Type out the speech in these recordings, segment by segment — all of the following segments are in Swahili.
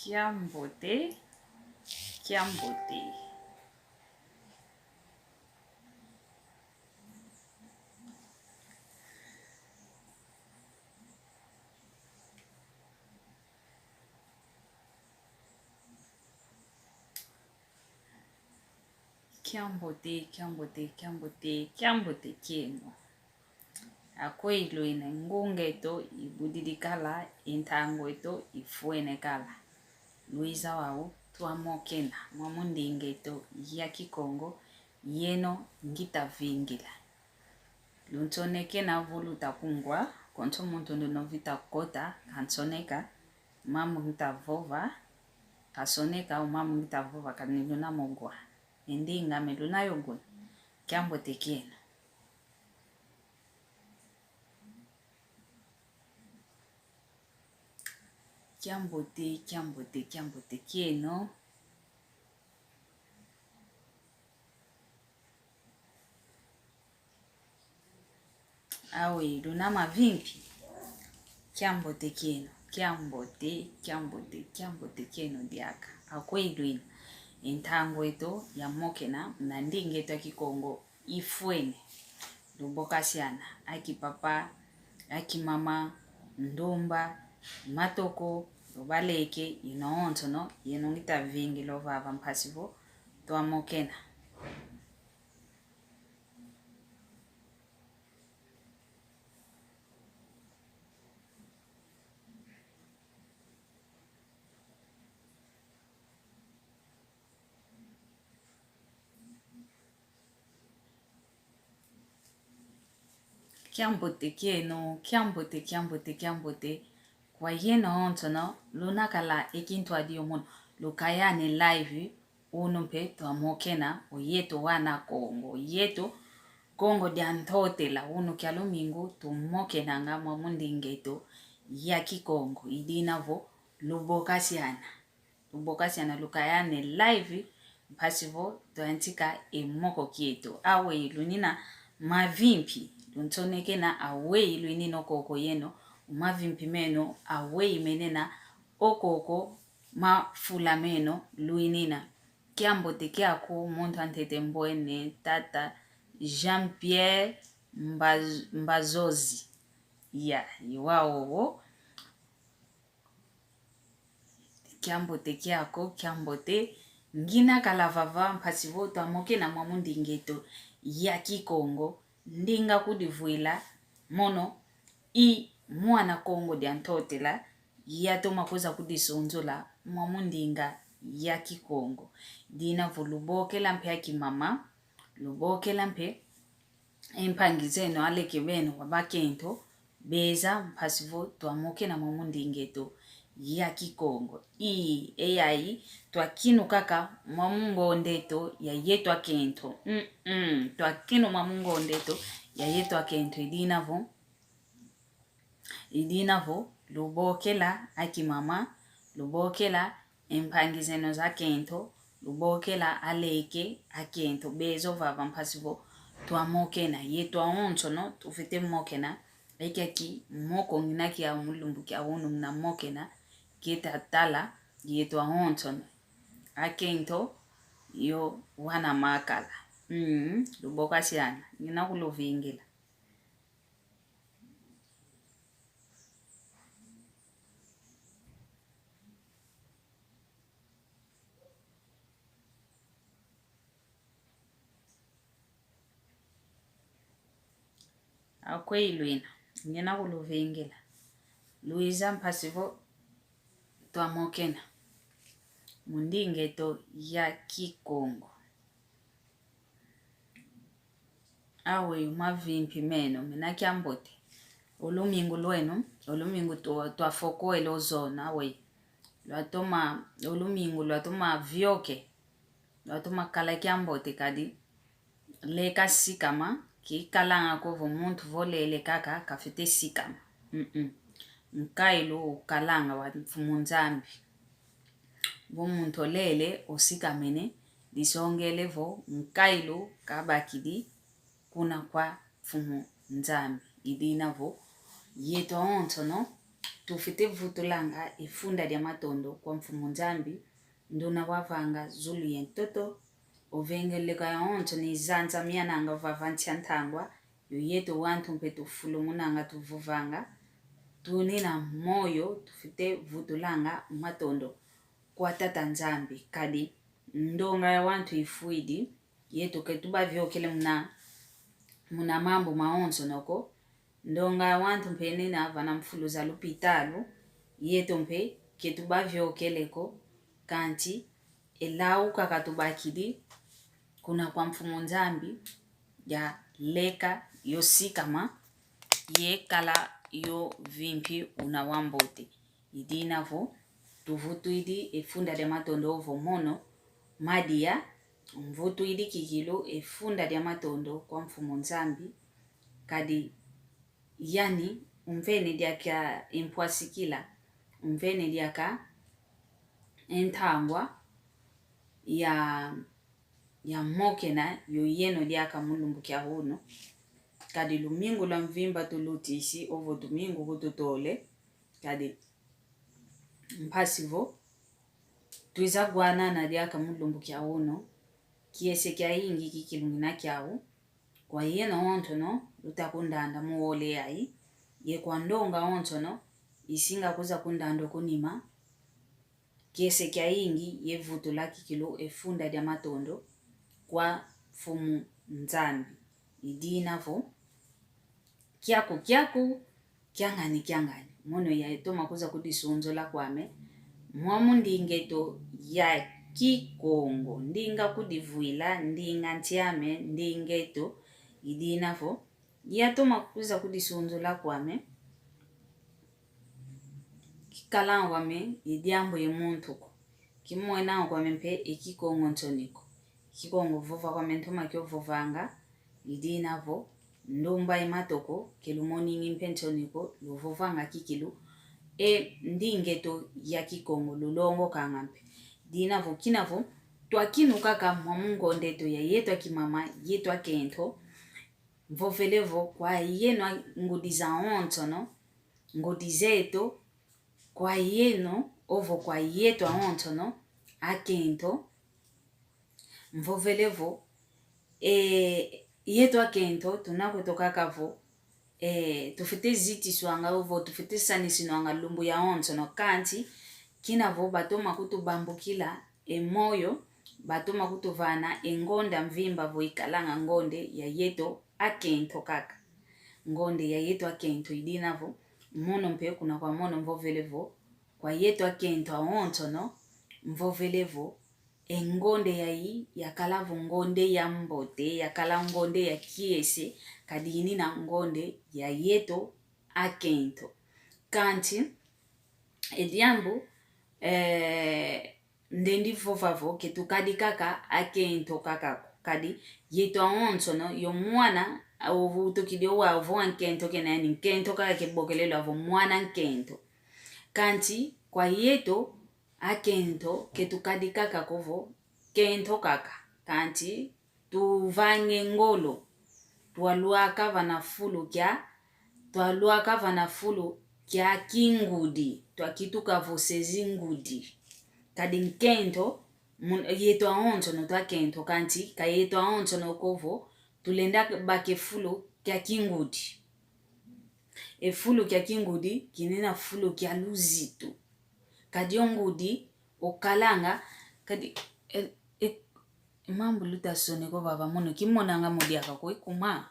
Kiambote, Kiambote. Kiambote, Kiambote, Kiambote, Kiambote kieno. Akwe ilo ina ngunge to ibudidi kala, intango ito ifuene kala. Luisa wau tua mokena, mamundi ingeto yaki Kongo, yeno ngita vingila. Lunsoneke na voluta kungwa, konso muntondo novita kota, kansoneka, mamu ngita vova, kasoneka o mamu ngita vova kaniluna mongwa. Ndi ngame luna yogun, Kiambote kieno. Kiambote, Kiambote, Kiambote kieno. Awe luna mavimpi. Kiambote kieno. Kiambote, Kiambote, Kiambote kieno diaka. Akwe iluina. Intango ito ya mokena na ndinge to Kongo ifuene. Lubokasiana. Aki papa, aki mama, ndomba, matoko, lubaleke, ino no yenongita vingi lovava mpasivo, toa mokena. Kiambote kieno, Kiambote, Kiambote, Kiambote. Kwa yeno no, luna kala ekintwa diomon, lukayane live, unumpe toa mokena, o yeto wana Kongo, yeto Kongo diantote la kia lumingu, tu mokena nga mamundi ingeto, yaki Kongo, idina vo, lubokasiana. Lubokasiana lukayane live, mpasivo, toantika moko kieto. Awe lunina mavimpi. Lunsoneke na awei luinino koko yeno, umavimpi meno, awei menena, okoko ma fula meno, luinina. Kiambote kiako, monto antete mboene, tata Jean-Pierre Mbazozi. Ya, iwao. Kiambote kiako, Kiambote, ngina kalavava, mpasivo, toa moke na mamundi ngeto, yaki Kongo, ndinga kudivuila, mono, mwana Kongo diantote la, yato makoza kudisonzola, mamundinga yaki Kongo. Dina vo luboke lampe yaki mama, luboke lampe, empangizeno aleke beno wabakento, beza mpasivo, toa moke na mamundi ngeto, yaki Kongo. Eyai, toa kinu kaka mamungo ondeto ya yeto akento. Toa kinu mamungo ondeto ya yeto akento. Idinavo, lubokela aki mama, lubokela empangizeno za kento, lubokela aleke akento. Bezo vava mpasivo, toa mokena, yeto aoncho no, tufete mokena, eke aki moko nginaki ya mulumbu kia unu mna mokena, kita tala, yeto ahonton. Akento, yo wana makala. Lubokasiana. Nina kulovingila. Akwe iluina. Nina kulovingila. Luisa mpasivo, toa mokena. Mundinge to yaki Kongo. Awe umavimpi meno, mena Kiambote. Olumingu lueno, olumingu toa foko elozona, awe. Luatoma, olumingu luatoma vyoke. Luatoma kala Kiambote kadi. Leka sikama, ki kalanga kovo muntu vole kaka kafete sikama. Nkailu kalanga wa fumunzambi. Bo muntu lele osikamene, disongele vo, nkailu kabakidi, kuna kwa fumunzambi. Idina vo, yeto onto no, tufite vutulanga ifunda dia matondo kwa mfumu Nzambi nduna wavanga zulu yentoto ovengeleka ya onto ni zanza miananga vavantia ntangwa yoyeto wantu mpetu fulumunanga tuvuvanga tunina moyo tufite vutulanga matondo kwa tata Nzambi kadi ndonga ya wantu ifuidi yeto ketuba vyokele muna mambo maonzo noko ndonga wantu mpenina vana mfulu za lupitalu yeto mpe ketuba vyokeleko kanti elau kakatubakidi kuna kwa mfumu Nzambi ya leka yosikama ye kala yo vimpi unawambote idinavo tuvutu idi efunda de matondo ovo mono madia mvutu idi kikilo efunda de matondo kwa mfumu Nzambi kadi yani umvene diaka impwasikila umvene diaka entangwa ya mokena yoyeno diaka mulumbu kia huno kadi lumingu la mvimba tulutisi ovo domingo kututole kadi mpasivo tuiza guana na diaka mulumbu kia huno kiese kia ingi kikilungina kiawu kwa yeno ontono lutakundanda muole yai ye kwa ndonga ontono isinga kuza kundando kunima kiese kia ingi ye vutula kikilo efunda dia matondo kwa mfumu Nzambi idinavo kiako kiangani mono ya etoma kuza kudisunzo la kwame mwamu ndingeto ya Kikongo ndinga kudivuila ndinga ntiame ndingeto idinavo ya toma kuza kudisunzo la kwame kikalan wame idiambo ye muntuko kimwena kwame mpe Kikongo ntoniko Kikongo vova kwame ntoma kyo vovanga idinavo ndumba imatoko kelumoni ngimpentoniko luvovanga kikilu ndingeto ya Kikongo lulongo kangampe dinavo kinavo twakinu kaka mwamungo ndeto ya yeto kimama yeto akento mvovelevo kwa yeno ngudiza ontono ngudizeto kwa yeno ovo kwa yeto ontono akento mvovelevo yeto akento tunakutoka kavo tufite ziti swanga ovo tufite sanisi nwanga lumbu ya ontono kanti kinavo batoma kutubambukila emoyo batoma kutuvana engonda mvimba vo ikalanga ngonde ya yeto akento kaka ngonde ya yeto akento idinavo mono mpe kuna kwa mono mvovelevo kwa yeto akento aontono mvovelevo engonde yai yakalavu ngonde ya mbote yakala ngonde ya kiese kadini na ngonde ya yeto akento kanti ediambu ndendi vovavo ketukadi kaka akento kaka kadi yeto aontono yo mwana ovu tokidio wa ovu ankento kenani nkento kaka kebokelelo avo mwana nkento kanti kwa yeto akento ketukadi kaka kovo kento kaka kanti tuvange ngolo twaluaka vanafulu kya kingudi twakituka vosezi ngudi kadi nkento yeto aontono twakento kanti ka yeto aontono kovo tulenda bakefulu kya kingudi efulu kya kingudi kinena fulu kya luzitu kadi ongudi okalanga kadi mambo lutasone ko baba mono kimonanga modiaka ko ikuma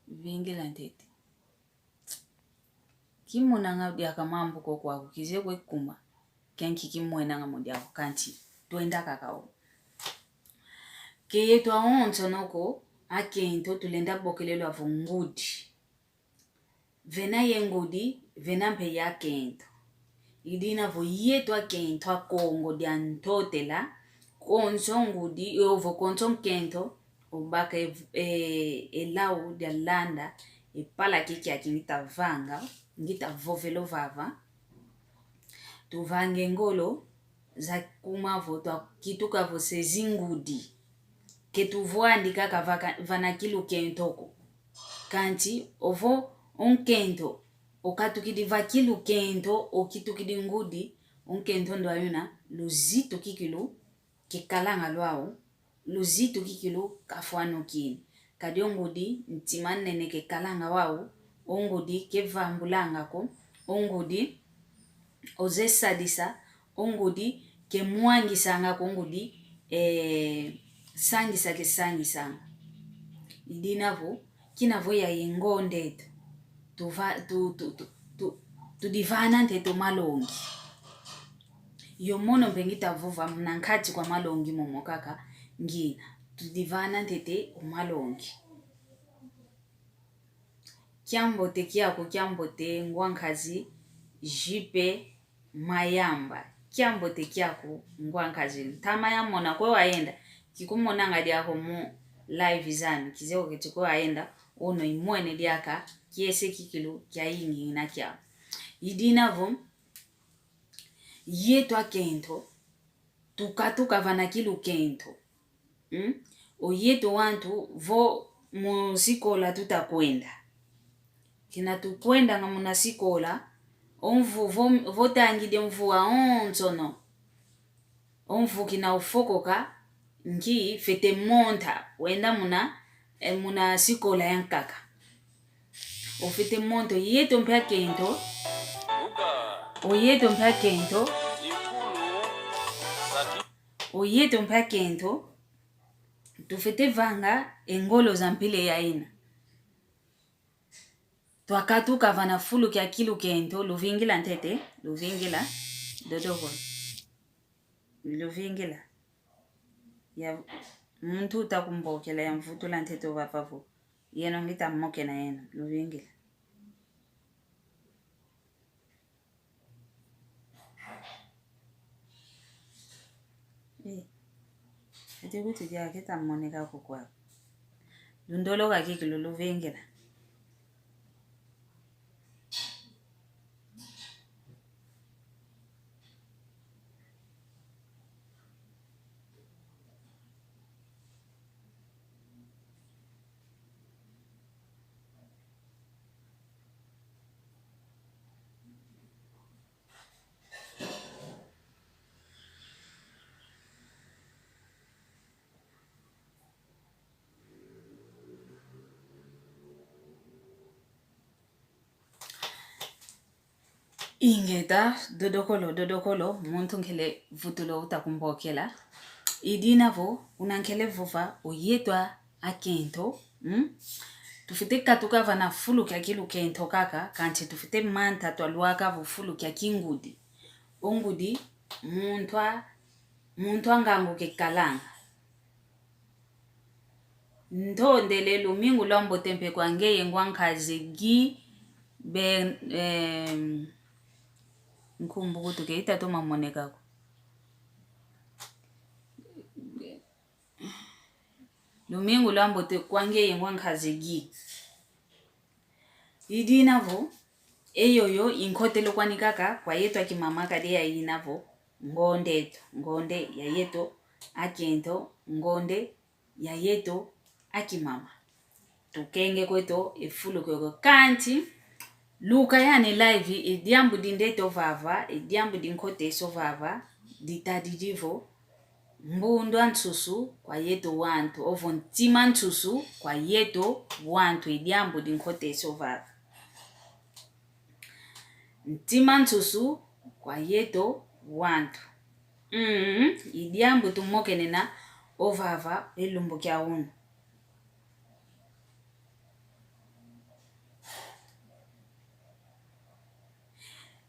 vingela ntete kimonanga diaka mambo ko kwa kukize ko ikuma kenki kimwenanga modiaka kanti twenda kakao ke yeto aontono ko akento tulenda bokelelo avo ngudi vena yengudi vena mpe ya kento idina vo yeto akento akongo dia ntotela konso ngudi ovo konso kento obaka elau dia landa epala kiki akingita vanga ngita vovelo vava tuvange ngolo za kumavo twa kituka vo sezingudi ketuvoandi kaka vana kilu kentoko kanti ovo onkento okatukidi kilu kento okitukidi ngudi onkento ndo ayuna luzito kikilu kikalanga lwao luzito kikilu kafuano kini kadi ongudi ntimanene kikalanga wao ongudi kevambulanga ko ongudi ozesadisa ongudi kemwangisanga ko ongudi sangisa kesangisanga idinavo kinavo ya ingondeto tudivana nteto malongi yomono pengita vuva mnankati kwa malongi momo kaka ngina tudivana ntete umalongi kiambote kiambote ngwankazi jipe mayamba kiambote kiako ngwankazi tama ya mona kwe waenda kikumona ngadi yako mu live zani kizeko kitiko waenda ono imwene diaka kiese kikilu kia ingi na kia idinavo yeto akento tukatuka vana kilu kento oyeto wantu vo musikola tutakwenda kina tukwenda nga munasikola onvu vo tangide mvua onzono onvu kina ufokoka nki fete monta wenda muna sikola yankaka ofete monto yeto mpya kento oyeto mpya kento tufete vanga engolo za mpile ya ina twakatuka vana fulu kia kilu kento luvingila ntete luvingila dodoko luvingila ya muntu utakumbokela ya mvutula ntete wapavu yeno ngita mmoke na yeno luvingila ete kuti dia kita mmoneka kukwa lundolo kakikilo luvingila ingeta dodokolo muntu nkele vutulo utakumbokela idinavo unankele vuva oyetwa akento tufite katuka vana fulu kia kilu kento kaka kanti tufite manta twaluaka vufulu kia kingudi ongudi muntu angangu kekalanga ndondele lumingu lombo tempe kwa ngeye ngwankazi gi nkumbuku tukeita to mamoneka ko lumingu lombo te kwa ngeye ngwankazi gi idinavo eyoyo inkotelo kwanikaka kwa yetu akimama kade ya inavo ngonde ya yeto akento ngonde ya yeto akimama tukenge kweto efulu kweko kanti luka yani live ediambu dindeto vava ediambu dinkote so vava ditadidivo mbundo antsusu kwa yeto wantu ovo ntima antsusu kwa yeto wantu ediambu dinkote so vava ntima antsusu kwa yeto wantu idiambu tumokenena ovava elumbu kia unu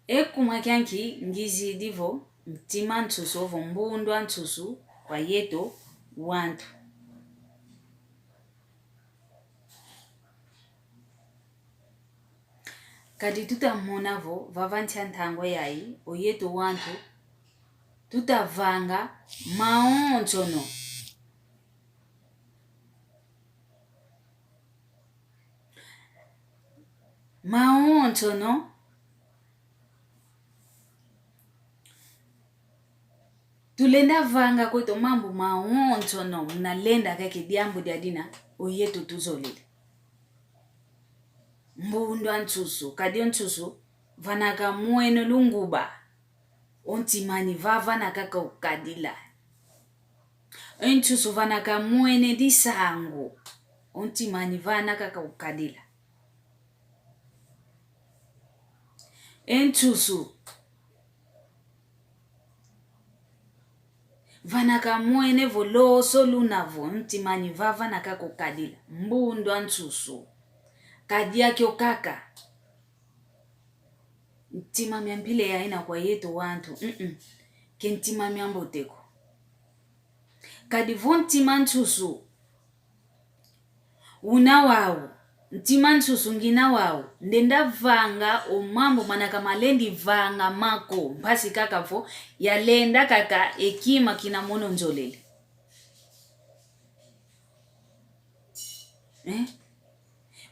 ekuma kianki ngizi divo ntima antsusu ovo mbundo antsusu kwa yeto wantu kadi tutamonavo vavantia ntangwa yai oyeto wantu tutavanga maonzono tulenda vanga kweto mambo maonzono mnalenda kake diambu diadina oyeto tuzolele Mbundo antsusu kadi antsusu vanaka muene lunguba ontimani vavana kaka ukadila entsusu vanaka muene disango ontimani vana kaka ukadila entsusu vanaka muene voloso lunavo ntimani vavana kaka ukadila mbundo antsusu kadi yake kaka ntima miampile ya ina kwa yeto wantu kentima miamboteko kadi vontima ntsusu una wawu ntima ntsusu ngina wawu ndenda vanga omambo manaka malendi vanga mako mpasi kaka vo yalenda kaka ekima kina mono njolele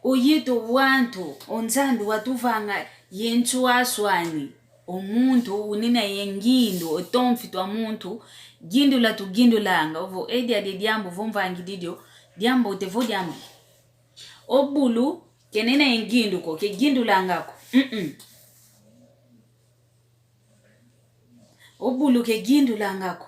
oyeto wantu onzandu watuvanga yenchu aswani omuntu unina yengindu otomfitwa muntu gindula tu gindulanga ovo edi ade diambo vomvangi didio diambo te vo diambi obulu kenena yengindu ko ke gindulanga ko obulu ke gindulanga ko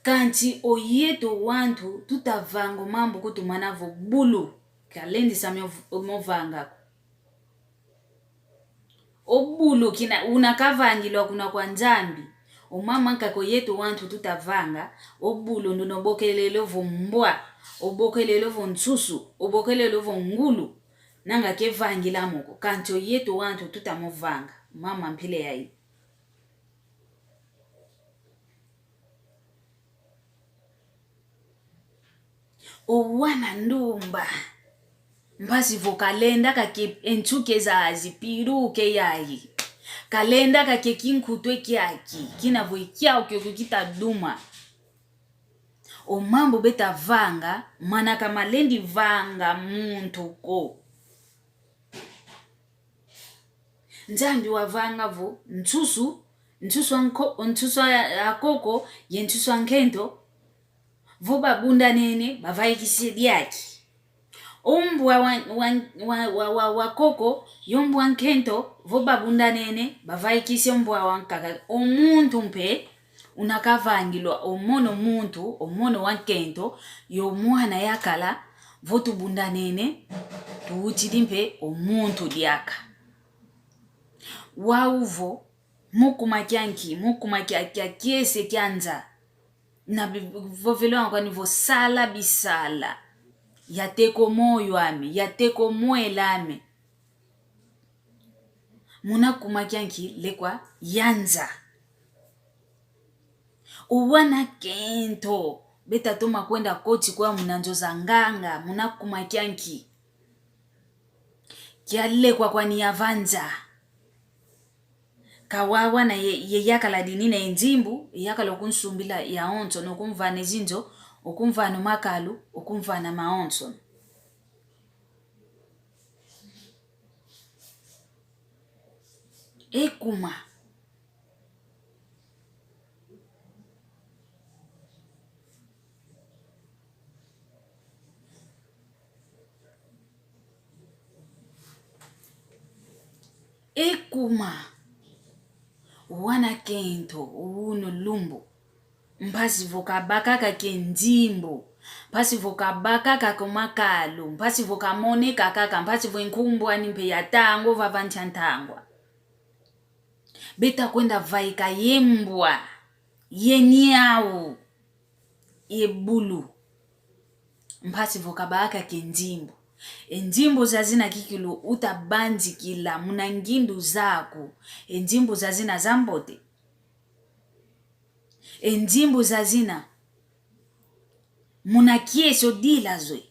kanti oyeto wantu tutavango mambo kutumanavo bulu kalendi sami omovanga obulu kina unakavangilwa kuna kwa nzambi omama nkako yeto wantu tutavanga obulu ndonobokelelevo mbwa obokelelevo ntsusu obokelelevo ngulu nanga kevangila moko kanti oyeto wantu tutamovanga mama mpile yai owana ndumba mbasi vo kalenda kake entsuke zazi piruke yayi kalenda kake kinkutwe kyaki kina vo ikyao kyo kitaduma omambo beta vanga manaka malendi vanga muntu ko nzambi wavanga vo ntsusu akoko ye ntsusu ankento vo babunda nene bavaikisi diaki ombwa wakoko yombwa nkento vo babunda nene bavaikisi ombwa wankaka omuntu mpe unakavangilwa omono muntu omono wankento yomwana yakala vo tubunda nene tuutili mpe omuntu diaka wauvo mukuma kiese kyanza na vovelo ankani vo sala bisala yateko moyo ame yateko mwela ame muna kumakyanki lekwa yanza uwana kento beta toma kwenda koti kwa munanjo za nganga muna kumakyanki kyalekwa kwa ni yavanza kawawa na yeyakala dinina enzimbu yakala okunsumbila ya onto nokumvana ezinzo okumvana makalu okumvana maonso ekuma wana kento uno lumbo mpasi vokabaka kake nzimbo mpasi vokabaka kako makalu mpasi vokamone kakaka mpasi voinkumbwa nimpe yatango vavantantangwa beta kwenda vaika yembwa yenyau ebulu mpasi vokabaka kake nzimbo enzimbo zazina kikilo utabanzikila muna ngindu zako enzimbo zazina zambote enzimbo zazina muna kiesho dilazwe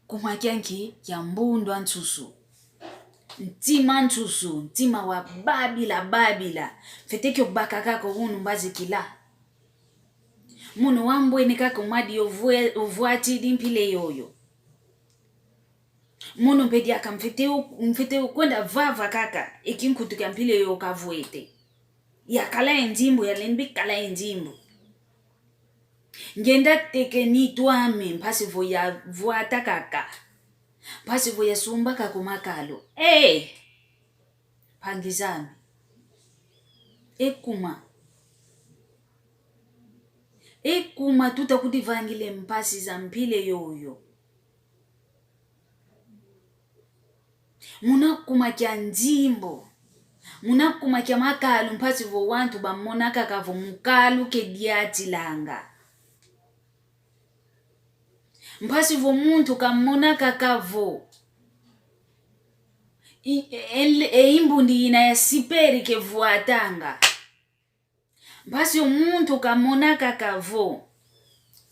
kumakyanki ya mbundo antsusu ntima wa babila feteke baka kako unu mbazikila muno wambwene kaka umadi ovuati dimpile yoyo muno mpedi aka mfeteu kwenda vava kaka ikinkutuka mpile yoyo kavuete yakala enzimbo yalenbi kala enzimbo ngenda teke ni tuame mpasi voya vuata kaka mpasi voya sumba kakumakalo pangizami ekuma tutakudivangile mpasi za mpile yoyo munakuma kya nzimbo munakuma kya makalu mpasi vo wantu bamonaka kavo mukalu kediatilanga mpasi vo muntu kamonaka kavo eimbundi ina ya siperi ke vuatanga mpasi omuntu kamonaka kavo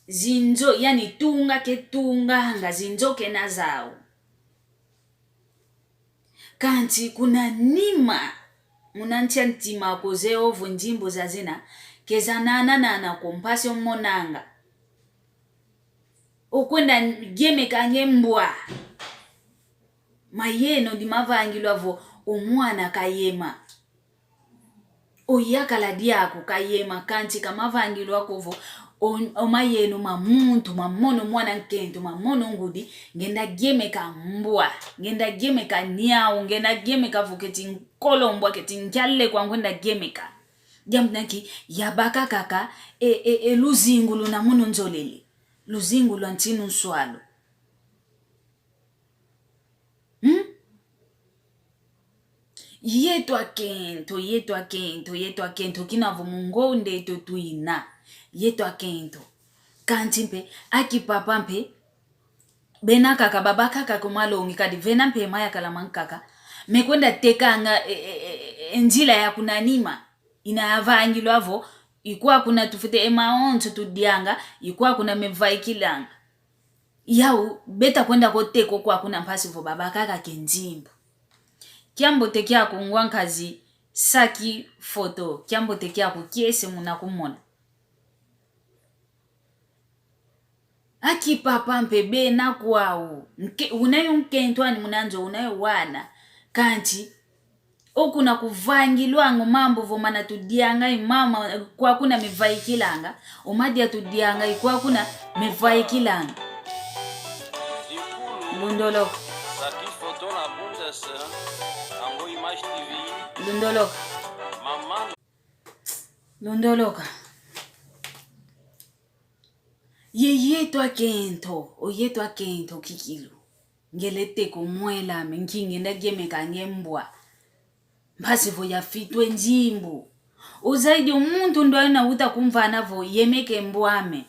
zinzo yani tunga ke tunganga zinzo ke nazao kanti kuna nima munantia ntima koze ovo njimbo za zina kezanana kompasi omonanga okwenda geme kanye mbwa mayeno di mavangilwa vo omwana kayema oyakala diako kayema kanti kamavangilwa kovo omayeno mamuntu mamono mwana nkento mamono ngudi ngenda geme ka mbwa ngenda geme ka niao ngenda geme ka vuketi nkolombwa keti njalle kwa ngenda geme ka jamnaki yabaka kaka luzingulu na muno nzolele luzingulu antinu swalo yetu akento kinavo mungonde eto tuina yetu akento kanti mpe akipapa mpe bena kaka baba kaka kumalongi kadi vena mpe maya kalamankaka mekwenda tekanga njila ya kunanima inavangilwa avo ikuwa kuna tufute emaonzo tudianga ikuwa kuna mevaikilanga yau beta kwenda koteko kwa kuna mpasi vo baba kaka kenjimbo kiambo tekia kungwankazi saki foto kiambo tekia kukiese munakumona aki papa mpebe na kwao unayo nkentwani munanzo unayo wana kanti okuna kuvangilwango mambo vomana tudianga imama kwa kuna mevaikilanga omadia tudianga kwa kuna mevaikilanga Lundolo saki foto na bundesa ango image tv Lundolo mama Lundoloka yeyetu akento kikilu ngelete kumwela menkingi ndageme kangembwa mpasi vo yafitwe njimbo uzaidi umuntu ndo aina uta kumvana vo yemeke mbwame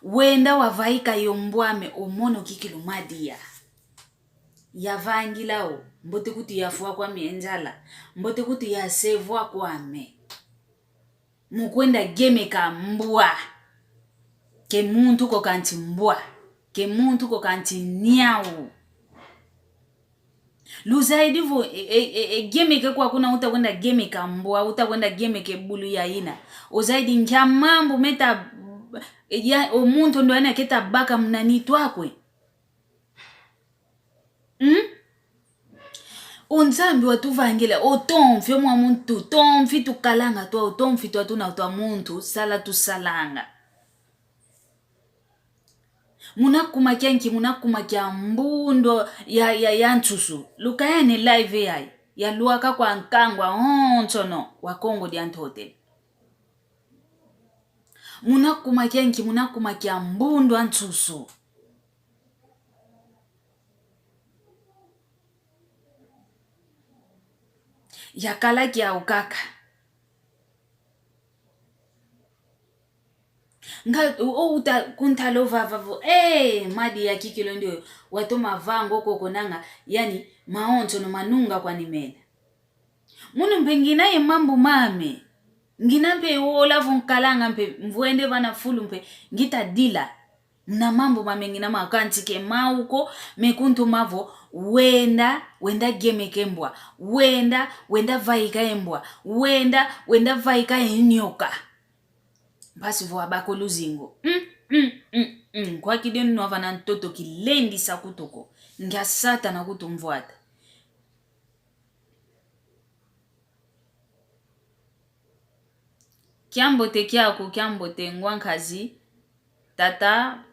wenda wavaika yombwame omono kikilu madia yavangilao mbote kuti yafua kwa mienjala mbote kuti yasevwa kwame mukwenda geme ka mbwa ke muntu ko kanti mbwa ke muntu ko kanti niao luzaidi vo geme ke kwa kuna utakwenda geme ka mbwa utakwenda geme ke bulu ya ina uzaidi nja mambo meta ya omuntu ndo ana keta baka mnani twakwe onzambi watuvangela otomfi omwa muntu tomfi tukalanga twa otomfi twa tuna twa muntu sala tusalanga munakuma kyanki munakuma kya mbundo ya ntsusu lukayane live yai ya luaka kwa nkangwa ontono wa Kongo di Hotel munakuma kyanki munakuma kya mbundo ntsusu yakala kya ukaka nga uta kuntalo vavavo madi ya kikilo ndio watu mavango kokonanga yani maonzo no manunga kwa nimena munu mpengina ye mambo mame ngina mpe wola vonkalanga mpe mvuende vana fulu mpe ngita dila na mambo mame ngina makanti ke mauko mekuntu mavo wenda geme kembwa wenda vaika embwa wenda vaika enyoka mpasi vo abako luzingo kwa kidenu nwava na ntoto kilendi sa kutoko ngia sata na kutumvuata kiambote kyako kiambote ngwankazi tata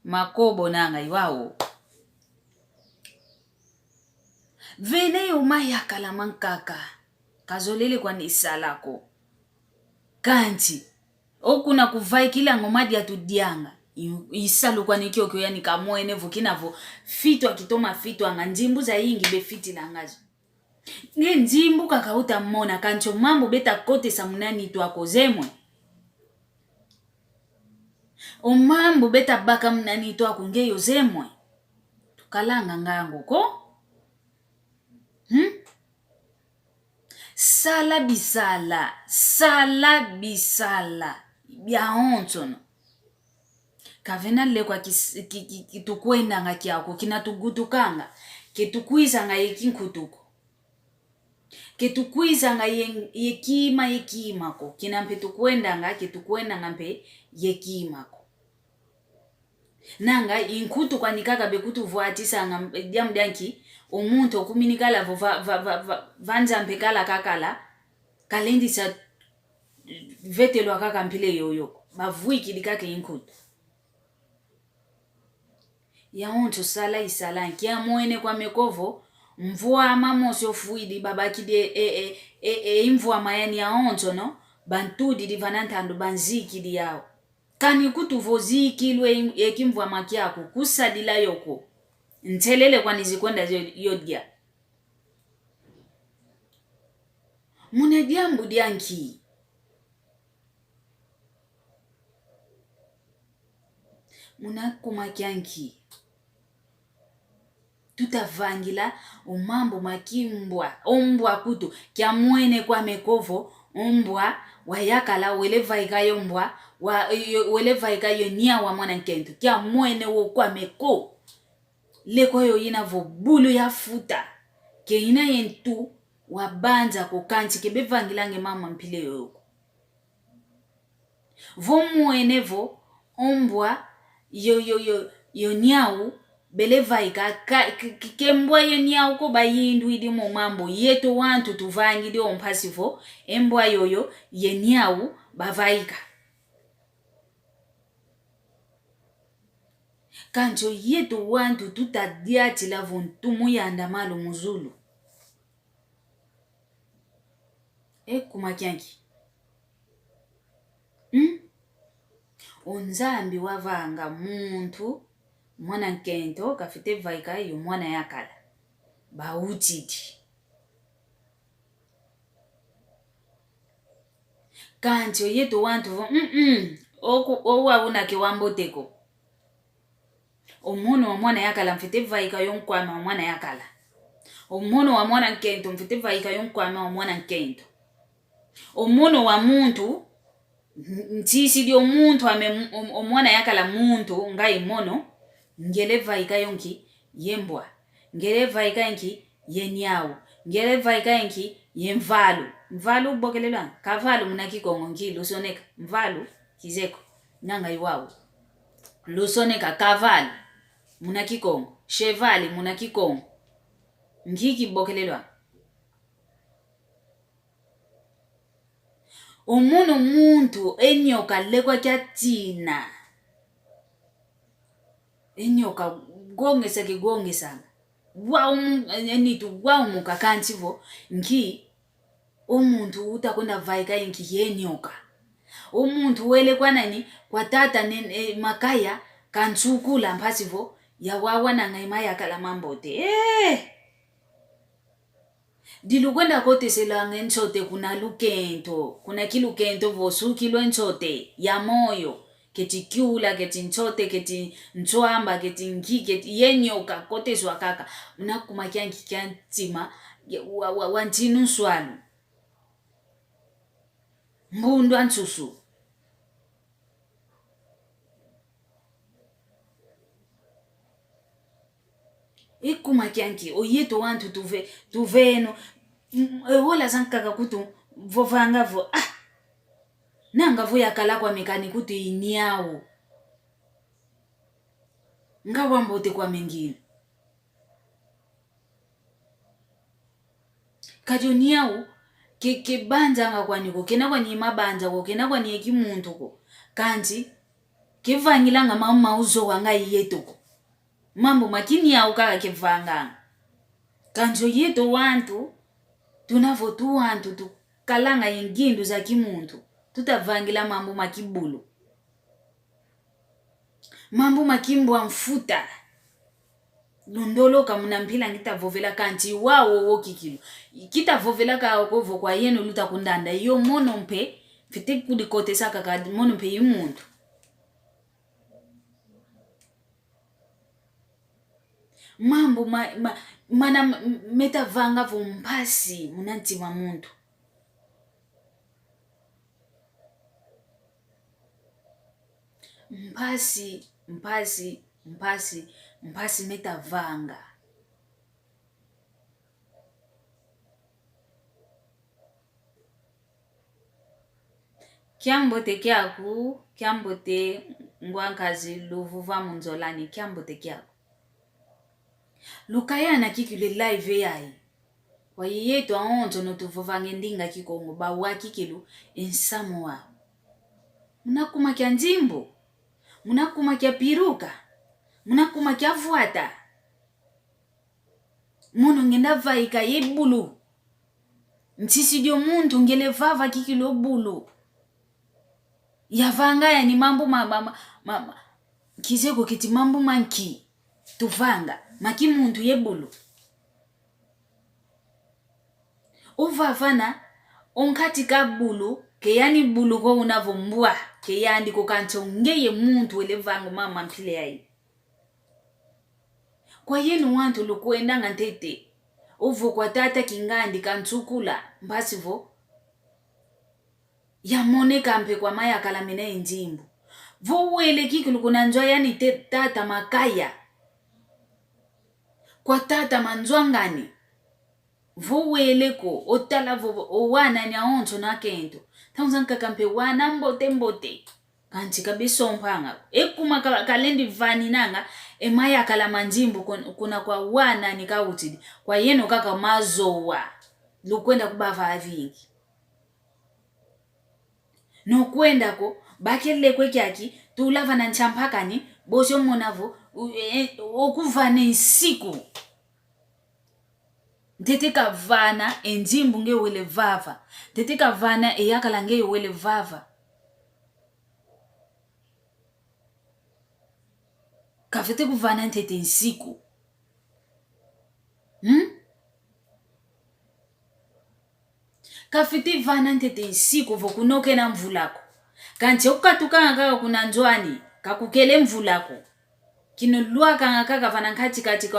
makobo nanga iwao vene umayaka la mankaka kazolele kwa nisalako kanti okuna kuvai kila ngomadi atudianga isalu kwa nikyo kyo yani kamoene vukinavo fitwa kitoma fitwa nga njimbu za yingi befiti na ngazo nge njimbu kakauta mona kancho mambo beta kote samunani twako zemwe o mambo beta baka mnani twako ngeyo zemwe tukalanga ngango ko sala bisala bya ontono kavena lekwa kitukwenda nga kyako kinatugutukanga ketukwiza nga yekinkutuko ketukwiza nga yekima ko kinampe tukwenda nga mpe yekima ko nanga inkutu kwa nikaka bekutu vuatisa nga diamdanki omuntu okuminikala vanza mpekala kakala kalendi sa vetelo kaka mpile yoyo bavuiki dikake inkutu ya onto sala isala nkia moene kwa mekovo mvua mamosi ofuidi babakide imvua mayani ya onto no bantudi divanantando banziki diao kani kutu voziki lwe ekimvua makiako kusadila yoko ntelele kwa nizikwenda yodya mune diambu dianki muna kumakianki tutavangila umambo makimbwa ombwa kutu kya mwene kwa mekovo ombwa wayakala welevaika mbwa welevaika nia wa mwana nkento kya mwene wo kwa meko leko yo yina vo bulu ya futa ke ina yentu wabanza kukanchi kebevangilange mama mpile yoko vo mwene vo ombwa yo nyau belevaika kembwa yo nyau ko bayindu idi mo mambo yeto wantu tuvangi di ompasivo embwa yoyo ye nyau bavaika kancho yeto wantu tutadiati la vontumu yanda malo muzulu kumakianki onzambi wavanga muntu mwana nkento kafite vaika yo mwana yakala bautidi kancho yeto wantu owa unake wamboteko omono wa mwana yakala mfite vaika yonkwama wa mwana yakala omono wa mwana nkento mfite vaika yonkwama wa mwana nkento omono wa muntu ntisi dio muntu omwana yakala muntu ngai mono ngele vaika yonki yembwa ngele vaika yonki yenyao ngele vaika yonki mvalu bokelelwa kavalu munakikongo ngilo soneka mvalu kizeko nanga iwao lusoneka kavalu munakikongo chevali munakikongo ngiki bokelelwa omuno muntu enyoka lekwa kyatina enyoka gongesa enitu mukakanchivo nki omuntu utakwenda vaika inki yenyoka omuntu wele kwa nani kwa tata makaya kanchukula mpasivo ya wawa na ngaimaya kala mambote dilukwenda kote selange nchote kuna lukento kuna kilukento vosuki lo nchote ya moyo keti kiula keti nchote keti nchwamba keti nki keti yenyoka kote swakaka unakumakia nkikantima wantinu swalu mbundu ansusu kumakianki oyeto wantu tuveno wala zankaka kutu vovanga vo nanga vo yakala kwa mekani kutu iniao nga wambote kwa mengine kajo niao ke banja nga kwaniko kena kwani mabanja ko kena kwani ekimuntu ko kanti kevangila nga mauzo wanga yeto ko mambo makini ya ukaka kevanga kanjo yeto wantu tunavotu wantu tukalanga yengindu za kimuntu tutavangila mambo makibulu mambo makimbwa mfuta lundolo kamunampila ngitavovela kanti wawo wokikilo kitavovela ka okovo kwa yeno luta kundanda yo mono mpe fite kudikote saka ka mono mpe yumuntu mambo mana metavanga vompasi munantima muntu mpasi metavanga kiambote kyaku kiambote ngwankazi luvuva munzolani kiambote kyaku lukayana kikile live yayi kwa yetu aonto no tuvuvange ndinga kikongo ba wakikilu ensamwa munakuma kya njimbo munakuma kya piruka munakuma kya vuata muno ngenda vaika yebulu ntisi dio muntu ngele vava kikilo bulu yavanga ya ni mambo kizeko kiti mambo manki tuvanga maki muntu yebulu uvavana onkati ka bulu ke yani bulu ko unavombua ke yandi ko kancho ngeye muntu elevango mama mpile yayi kwa yenu wantu lukwenda ngantete uvo kwa tata kingandi kantsukula mbasivo yamone kampe kwa maya kalamina enjimbu vo wele kikulu kunanjwa yani tata makaya kwa tata manzwangani vo wele ko otala vo owana nya onto na kento tamzanka kampe wana mbote kanti kabisompanga ekuma kalendi vani nanga emaya kala manjimbu kuna kwa wana nikawutidi kwa yeno kaka mazowa lukwenda kubava avingi no kwenda ko bakelle kwekyaki tulava na nchampakani bosho monavo okuvana isiku tetika vana enjimbu ngewele vava tetika vana eyakala ngewele vava kafete kuvana ntete nsiku kafete vana ntete nsiku vokunoke na mvulako kanti okukatukanga kaka kuna njwani kakukele mvulako kino luaka kaka vana kati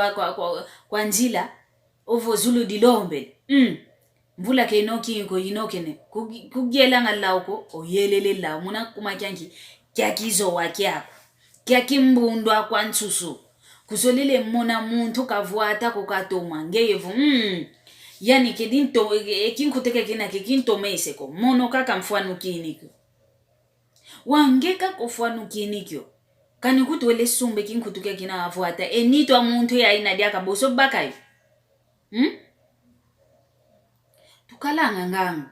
kwa njila ovo zulu dilombe mvula ke inokene kugiela ngalauko oyelele lawo muna kuma kyanki kyakizo wakyako kyakimbundwa kwa ntsusu kusolile mona muntu kavuata kokatoma ngeyevu yani kedinto ekinkuteke kina kekintomese ko mono kaka mfwanu kinikyo wangeka kofwanu kinikyo kani kutwele sumbe kinkutuke kina avuata enitwa muntu ya ina dia kaboso bakayo tukalanga ngangu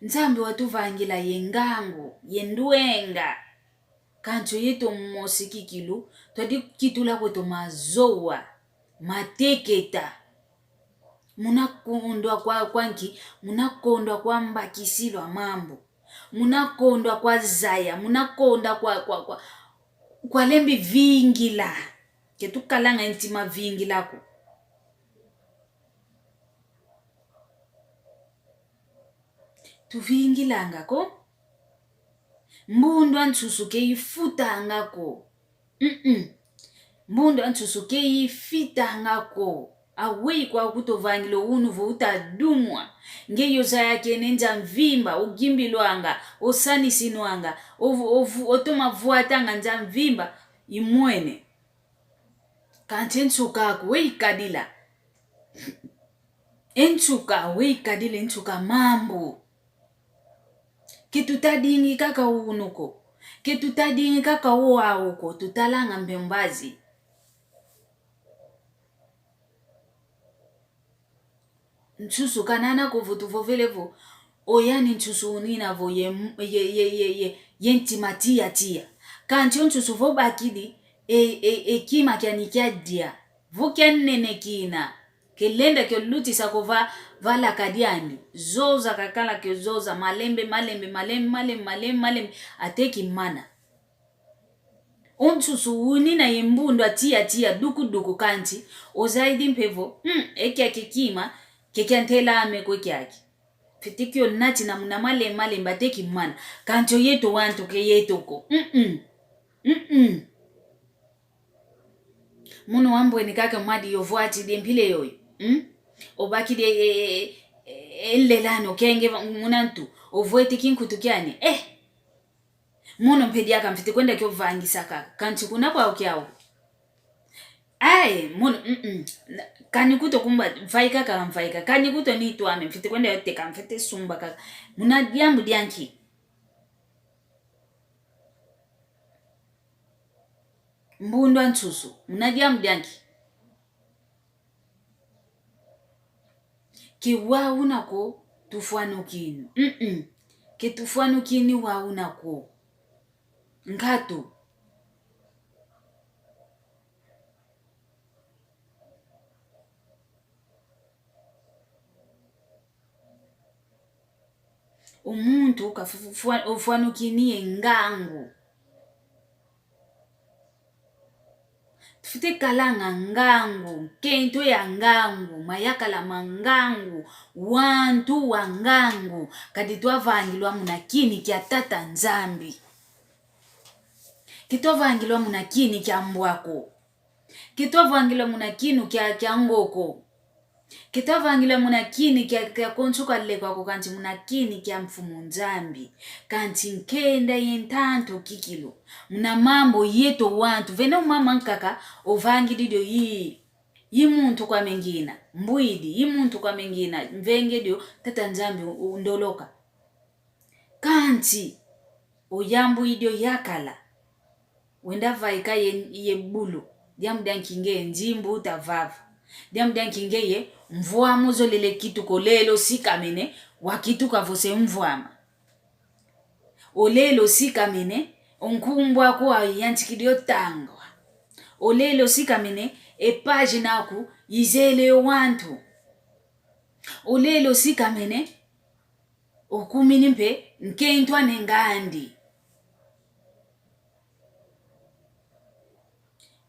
nzambi watuvangila yengangu yenduenga kancho yeto mosikikilu twadi kitula kweto mazowa mateketa munakondwa kwa kwanki munakondwa kwa mbakisilwa mambo munakondwa kwa zaya munakonda kwa lembi vingila ketukalanga intima vingilako tuvingilanga ko mbundu antsusuke ifutanga ko mbundu antsusuke ifitanga ko awi kwa kutovangilo unuvo utadumwa ngeyo za yake nenja mvimba ugimbilwanga osanisinwanga otoma vuatanga nja mvimba imwene kanti entsukako weikadila entsuka mambo ketutadingi kaka unuko ketutadingi kaka uauko tutalanga mbembazi Nchusu kanana kuvutu vovelevo. Oyani nchusu unina vo yentimatia tia. Kanchi nchusu vo bakidi kima kia nikia dia. Vo kia nene kina. Kelenda ke luti sakova vala kadiani. Zoza kakala ke zoza malembe ateki mana. Onchusu unina yembundu tia duku kanchi. Ozaidi mpevo. Eki akikima. Keki antela ameko kiaki. Fitikyo nati na muna male mbateki mana. Kancho yeto wanto ke yeto ko. Muno wambwe ni kaka mwadi yovuati di mpile yoyo. Obaki de elelano kenge munantu. Ovueti kinku tukiani. Muno mpedi yaka mfiti kwenda kio vangi saka. Kancho kunapa ukiao. Muno kanikuto kumba mfaika kaka mfaika. Kanikuto ni tuame mfiti kwenda yote kaka mfiti sumba kaka. Muna diambu dianki. Mbundu anchusu. Muna diambu dianki. Ki waunako tufuanu kinu. Ki tufuanu kini waunako. Ngato. Umuntu ufuanu kini ngangu. Tufite kalanga ngangu. Kento ya ngangu. Mayakala mangangu. Wantu wangangu. Kadituwa vangilwa muna kini kia tata nzambi. Kituwa vangilwa muna kini kia mbwako. Kituwa vangilwa muna kinu kia ngoko. Kituwa vangilwa muna kini kia konchuka lekwa kukanchi muna kini kia mfumu nzambi. Kanchi nkenda yentanto kikilo. Muna mambo yeto wantu. Vena umama nkaka ovangilidio yi muntu kwa mengina. Mbuidi yi muntu kwa mengina. Mvenge dio tata nzambi undoloka. Kanchi oyambu idio yakala. Wenda vaika ye bulu. Diamu diankinge njimbu utavavu. Diamu diankinge ye mvuamu zolele kitu kolelo sika mene. Wakitu kavose mvuama. Olelo sika mene. Onkumbwa kuwa yanchikidio tangwa. Olelo sika mene. Pagina aku izele wantu. Olelo sika mene. Okuminimpe nkentwa nengandi.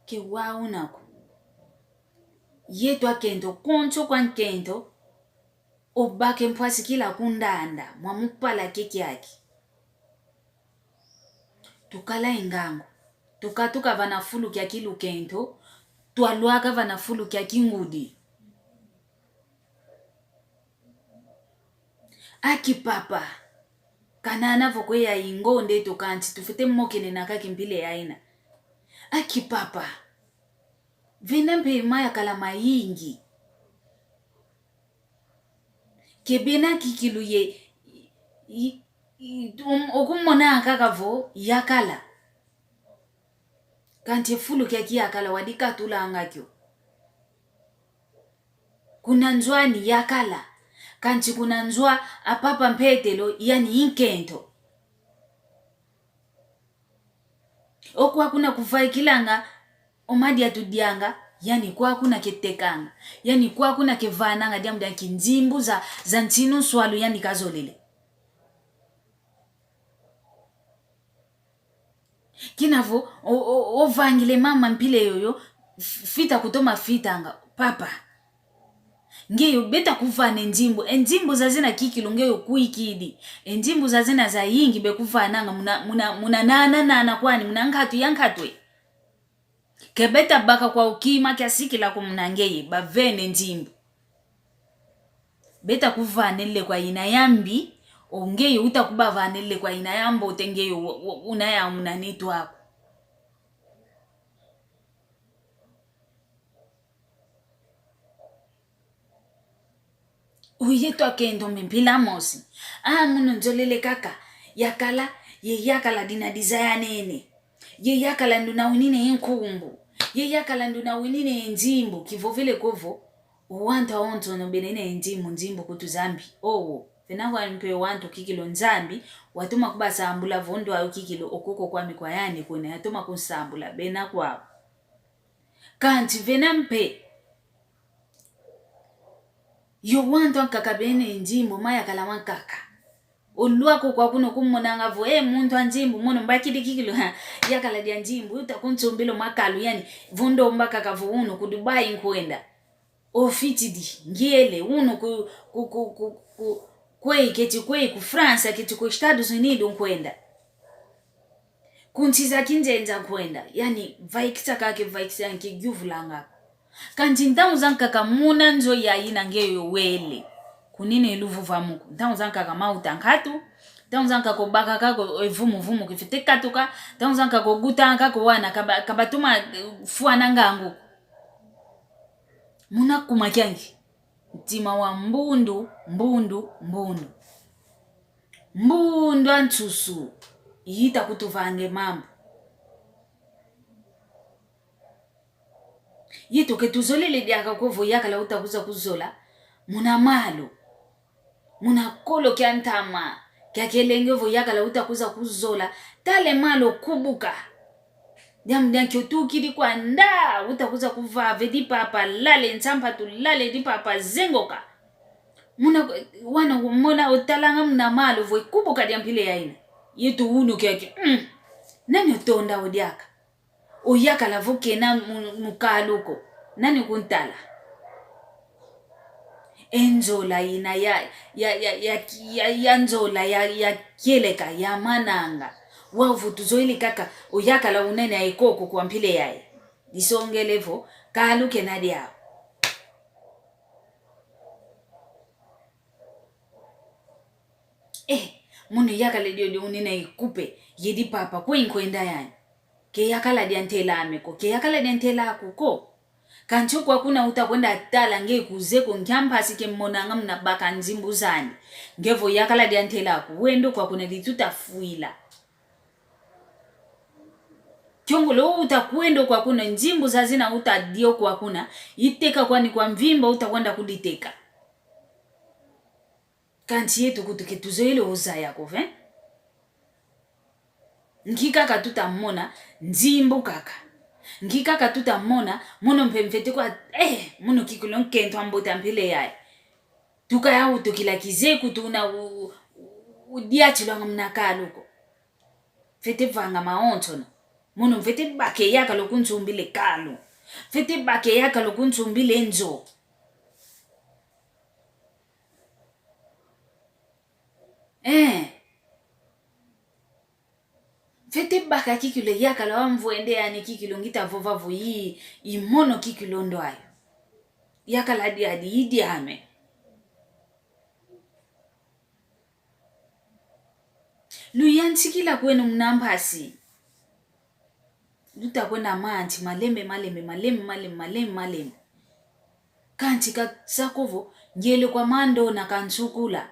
Ke waunako. Yeto akento, koncho kwa nkento. Obake mpwasi kila kundanda. Mwamupala keki yaki. Tukala ingangu. Tukatuka vanafulu kia kilu kento. Tualuaka vanafulu kia kingudi. Aki papa. Kanana vokwe ya ingonde tukanchi. Tufite mmokene nakaki mpile ya ina. Aki papa. Venampe maya kalama yingi. Kebena kikilu ye. Okumona kakavo yakala. Kanti fulu kia yakala wadika tula angakyo. Kuna nzwa ni yakala. Kanti kuna nzwa apapa mpetelo yani inkento. Okwa kuna kufai kilanga omadi atudianga yani kwa kuna ketekanga yani kwa kuna kevananga diamu dianki nzimbu za ntinu swalu yani kazolele kinavo ovangile mama mpile yoyo fita kutoma fitanga papa ngeyo beta kufane njimbu zazina kikilu ngeyo kuikidi njimbu zazina za yingi bekufananga muna nana kwani muna nkatu yankatwe kebeta baka kwa ukima kia sikila kumunangeye bavene njimbu beta kufanele kwa inayambi ongeyo utakubavanele kwa inayambo utengeyo unaya munanitu wako uyeto akendo mpila mosi muno njolele kaka yakala ye yakala dina desire nene ye yakala nduna unine nkumbu ye yakala nduna unine njimbu kivovele kovo Uwantu awonto no benene njimbo kutu zambi. Fenangwa mpe wanto kikilo nzambi, watuma kubasambula vondo au kikilo okoko kwa mikwayani kune, hatuma kusambula bena kwa. Kanti venampe, yo wanto ankaka bene njimbo maya kalaman kaka. Oluwako kwa kuno kumonanga vo, muntu anjimbo, mono mbakidi kikilo, yakala dia njimbo, yuta kunchombilo makalu, yani vondo mbakaka vo uno kudubai nkuenda. Ofitidi, ngiele, uno ku France, kiti ku Estados Unidos nkwenda. Kunchiza kinjenza nkwenda. Yani, vaikita kake vaikita nke gyuvulanga. Kanti ntamu zankaka muna njo ya ina ngeyo wele. Kunine iluvu vamuku. Ntamu zankaka mautankatu. Ntamu zankaka baka kako vumu kifite katuka. Ntamu zankaka guta kako wana kabatuma fuana ngangu. Muna kumakyangi. Ntima wa mbundu antusu. Yita kutuvange mambo. Yito ketuzolele diaka kufu yakala utakuza kuzola. Muna malo. Muna kolo kia ntama. Kia kelengevo yakala utakuza kuzola. Tale malo kubuka. Diam kiotu kiri kwa nda. Utakuza kufa vedi papa lale nchampa tu lale di papa zengoka. Muna utalanga muna malo voi kubuka diampile ya ina. Yetu unu kia nani utonda odiaka. Oyaka la voke na mukaluko. Nani kuntala. Enzola ina ya nzola ya kieleka ya mananga. Wavu tuzoili kaka. Oyaka la unene ya ikoko kwa mpile ya disongelevo kaluke na diao. Munu yakala dio unene ikupe. Yedi papa kwa inkwenda yani. Ke yakala diantela ameko. Ke yakala diantela akuko. Kancho kwa kuna utakwenda atala nge kuzeko nkiampasi ke monanga mna baka nzimbuzani. Ngevo yakala diantela aku. Wendo kwa kuna dituta fuila. Kiongolo utakwendo kwa kuna njimbu zazina utadio kwa kuna. Iteka kwa ni kwa mvimba utakwenda kuditeka. Kanchi yetu kutuke tuzoele uza yako, Nkikaka tutamona njimbo kaka. Nkikaka tutamona mono mpemfete kwa mono kikulo nkento ambota mpile yae. Tuka ya utukila kizeku tuna udiachilwanga mnakaluko. Fete vanga maontono. Mono mfete bake yaka lokunchumbile kalu. Fete bake yaka lokunchumbile njo. Fete baka kikilo yakala wamvuende yani kikilo ngita vovavu hii imono kikilo ndo ayo. Yakala adi idi hame. Luyansikila kwenu mnambasi. Luta kwena manchi maleme. Kanchika sakovo ngele kwa mando na kansukula.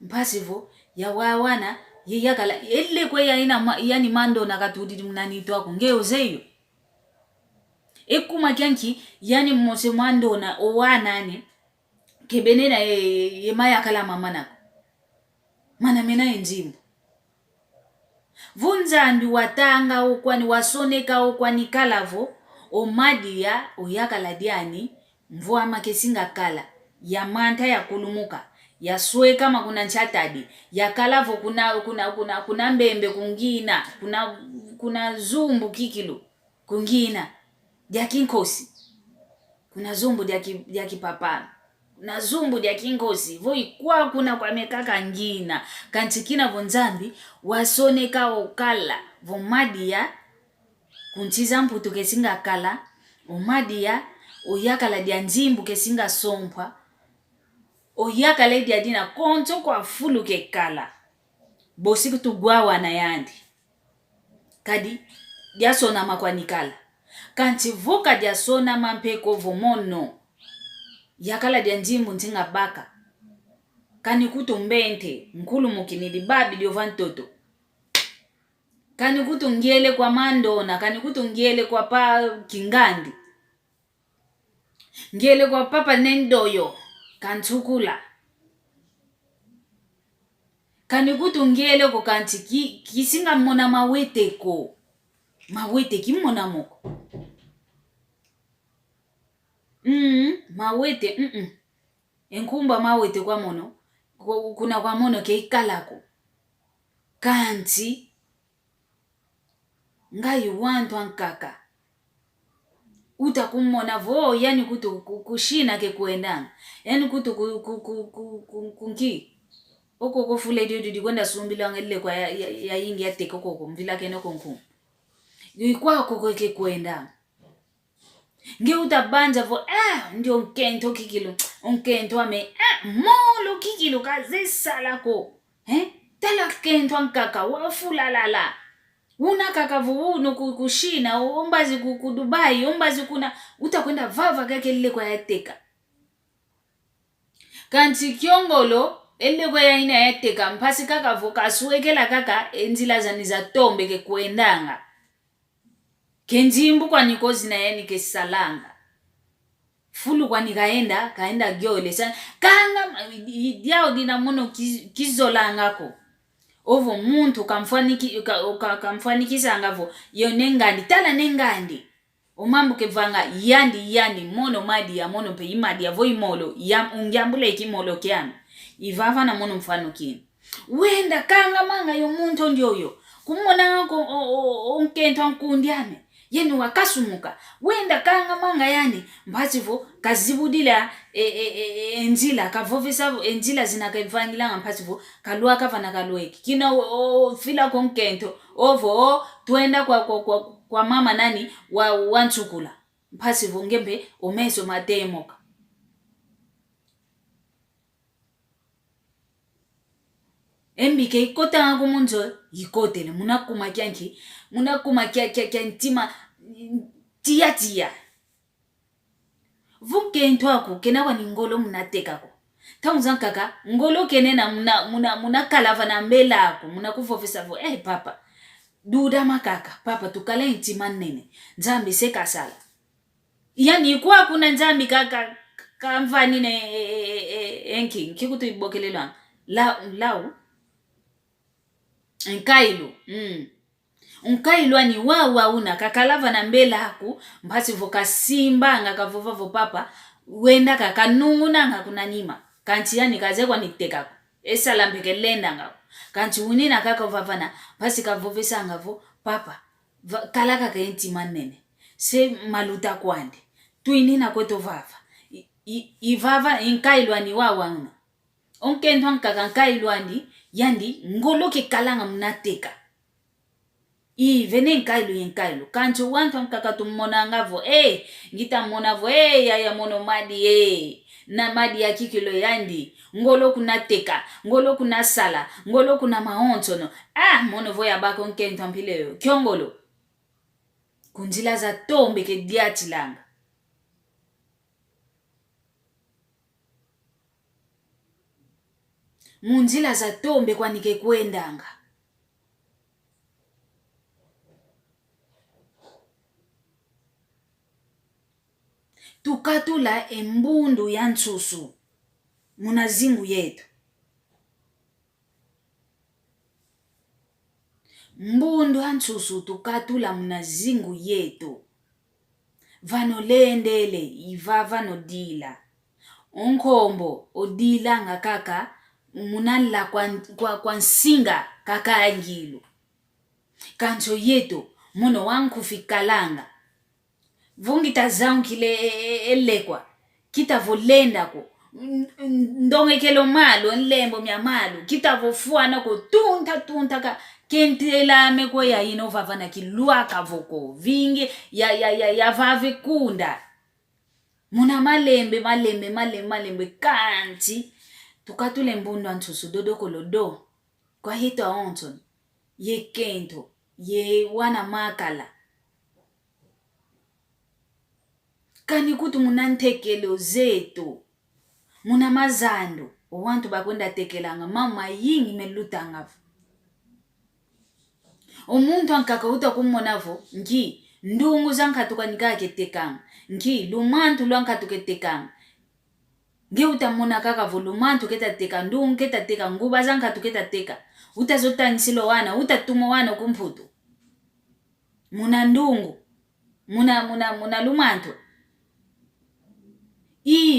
Mpasivo ya wawana yakala ele kwe ya ina yani mando na katudi mnanitu wako ngeo zeyo. Ekuma kyanki yani mose mando na owanani kebenena ye maya kala mamanako. Mana mena njimbo. Vunzandi watanga ukwani wasoneka ukwani kalavo omadia oyakala diani mvua makesinga kala ya manta ya kulumuka ya sue kama kuna nchatadi ya kalavo kuna mbembe kungina kuna zumbu kikilo kungina dia kinkosi kuna zumbu dia kipapana na zumbu dia kinkosi voi kwa kuna kwa mekaka ngina kanchikina vonzambi wasoneka okala vomadia kunchiza mputu kesinga kala omadia oyakala dia njimbu kesinga sompwa oyakala dia dina konto kwa fulu ke kala bosi kutugwawa na yandi kadi dia sona makwanikala kanchi voka dia sona mampeko vomono yakala dia njimbu ntinga baka kani kutu mbente nkulu mukinidi babi diovantoto kani kutu ngele kwa mandona kani kutu ngele kwa pa kingandi ngele kwa papa nendoyo kantukula kanikutu ngele ko kanti kisinga mona mawete ko mawete kimona moko mawete enkumba mawete kwa mono kuna kwa mono ke ikalako kanti ngayi wantu ankaka uta kumona vo yani kutu kushina ke kuendanga yani kutu kunki oko kofule dio kwenda sumbila ngelle kwa ya yingi ya teko koko mvila kene konku yikwa koko ke kuendanga nge utabanja vo ndio nkento kikilo nkento ame molo kikilo kazesala ko tala kento ankaka wafula lala una kaka vuno kushina ombazi ku Dubai ombazi kuna utakwenda vava kake lile kwa yateka kanti kyongolo ele kwa ya ina yateka mpasi kaka voka suwekela kaka enzila zaniza tombe ke kuendanga kenjimbu kwa nikozi na yani ke salanga fulu kwa kaenda gyole sana kanga diao dina mono kizolanga ko ovo muntu kamfanikisa ngavo yo nengandi tala nengandi omambu kevanga yandi mono madi ya mono pe imadi ya voi molo ya ungyambule kimolo kyami ivava na mono mfano kini wenda kanga manga yo muntu ndyoyo kumona ngako onkento ankundiame yeni wakasumuka wenda kanga manga yani mpativo kazibudila enzila kavovisa enzila zinakevangila mpativo kalua kavana kalueki kina fila konkento ovo tuenda kwa mama nani wanchukula mpativo ngembe omeso matemoka embike ikota ngako munzo ikotele munakuma kyanki munakuma kya ntima tia vukento ako kena wani ngolo munateka ko taunza kaka ngolo kenena muna kalava na mbela ako muna kufofisa vo papa duda makaka papa tukala ntima nene nzambi seka sala yani kwa kuna nzambi kaka kamvani ne enki nkikutu ibokelelwa lau nkailu nkailu ani wawa una kakalava na mbela aku mbasi voka simba nga kavova vo papa wenda kakanunguna nga kunanima kanchi yani kazekwa nitekako esala mpekelenda nga kanchi unina kakovavana mbasi kavovesa nga vo papa kalaka ka intima nene se maluta kwande tuinina kweto vava ivava nkailu ani wawa una onkento nkailu ani yandi ngolo ke kalanga munateka vene nkailu kancho wantu ankaka tumona ngavo ngita mona vo ya mono madi na madi ya kikilo yandi ngolo kunateka ngolo kuna sala ngolo kuna maonzo no mono vo ya bako nkento mpile kyongolo kunjila za tombe ke diatilanga munjila za tombe kwa nike kuendanga tukatula embundu ya nsusu muna zingu yetu mbundu ya nsusu tukatula muna zingu yetu vano lendele ivava no dila onkombo odila nga kaka munala kwa nsinga kaka angilu kancho yetu mono wangu fikalanga vungi tazangu kile elekwa kita volenda ko ndongekelo malo nlembo mya malo kita vofuana ko tunta ka kentela meko ya inova vana kiluaka voko vingi ya vave kunda muna malembe kanti tukatule mbundu antusu dodoko lodo kwa hito onton ye kento ye wana makala kani kutu munantekelo zetu muna mazando owantu bakwenda tekelanga mama yingi melutanga omuntu ankaka uta kumonavo ngi ndungu zankatu kanika ketekanga nki lumantu lwankatu ketekanga nge utamona kaka vo lumantu ketateka ndungu ketateka nguba zankatu ketateka utazotangisilo wana utatumo wana kumputu muna ndungu muna lumantu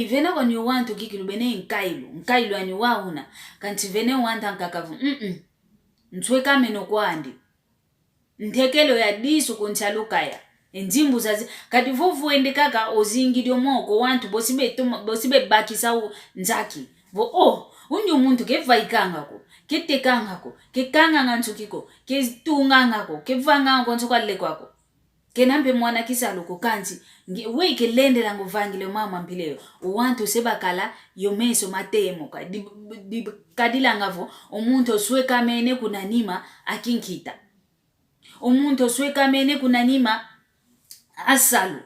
vena kwa ni wantu kikilu bene nkailu ani wauna kanti vene wanta nkakavu ntwe kameno kwandi ntekelo ya disu konchalukaya enjimbu zazi kati vovu ende kaka ozingilyo moko wantu bosibe bakisa nzaki vo unyu muntu kevaikangako ketekangako kekanganga ntsukiko ketungangako kevangako ntsokale kwako kenambe mwana kisaluko kanti weke lende langu vangile mama mpileo uwantu sebakala yomeso matemo kadila ngavo omuntu osweka mene kunanima akinkita omuntu osweka mene kunanima asalu